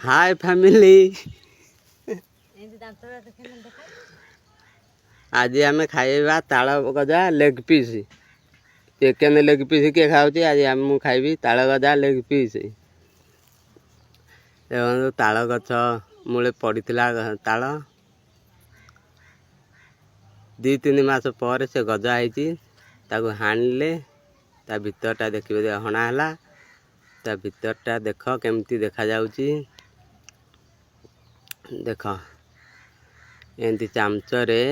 हाय family आज आम खाइबा ताल गजा leg piece chicken leg piece किए खाऊँ आज आम खाइबी ताल गजा लेग पीस ताल गछ मूले पड़ीला ताल 2-3 मास पर से गजा होती हाणिले ता भीतरटा देखिए हणाला ता भीतरटा देख केमती देखा जाउची देख एमती चामचरे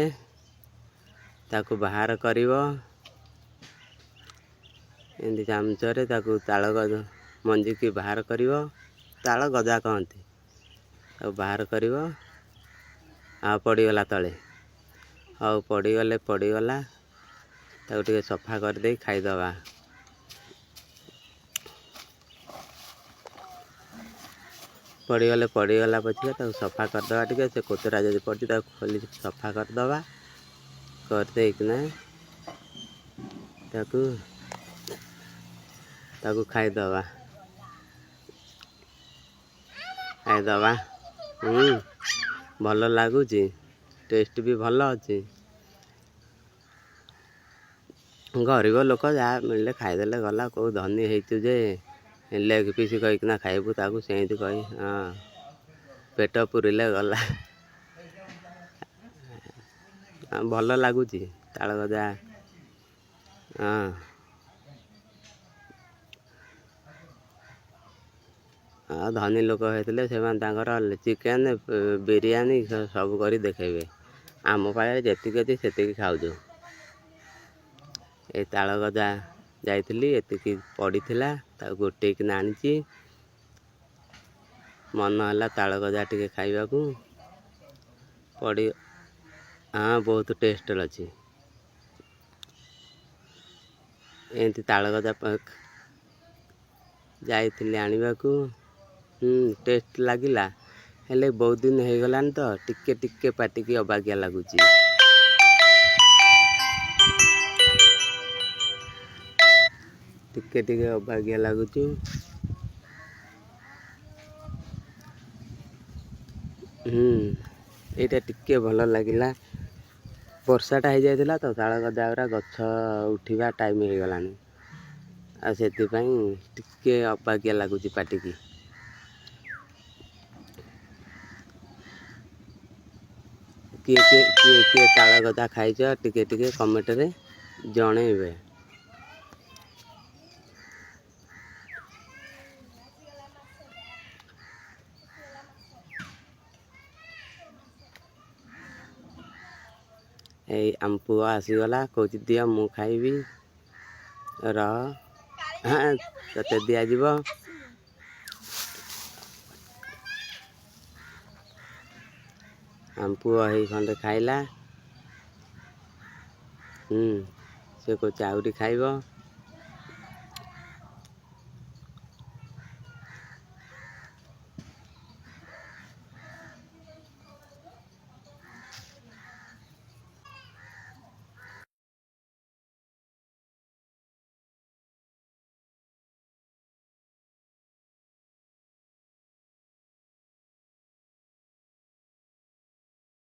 ताकू बाहर करिवो एमती चामचरे ताकू ताल मंजी की बाहर करिवो ताल गजा कहती ताकू बाहर करिवो आ पड़ीगला तले हाउ पड़ीगले पड़ीगला ताकू टिके सफा कर दे खाइदबा पड़ीगले पड़ीगला पछिका ताकू सफा करदबा टिके से कोतरा जदि पड़ी ताकू खोली सफा करदबा करदे किना ताकू ताकू खाइदबा खाइदबा भल लगुची टेस्ट भी भल अच्छी गरीब लोक जहाँ मिले खाईदे गला कौ धनी होइचु जे लेग पीस कहीकिना खाइबू ताकू सेमती कही हाँ पेट पुरिले गला भल लगुची ताल गजा हाँ धनी लोक होते से चिकेन बिरियानी सब कर देखेबे आम पाले जी से खाऊ ए ताल गजा जाइली एतिकी पड़ी गोटे किना आनी मन है ताल गजा टिके खाइबा को पड़ी हाँ बहुत टेस्ट अच्छी एमती ताल गजा जाइली आनिबा को टेस्ट लगिला हेले बहुत दिन हो गलानी तो टिके टिके पाटिकी अबागिया लगुच टिके टिके अबागिया लगुच यहाँ टिके भल लगिला वर्षाटा हो जाता तो ताल गजा गछ उठा टाइम हो गलानी आ से टिके अबागिया लगुच पाटिकी किए किए किए ताल गजा खाइच टिके टिके कमेंट रे जणेबे ए आम पुआ आसीगला कौच दिया मु खाइबी हाँ ते दिज्व आम पुआ ही खंडे खाइला से कौच आउरी खाइब।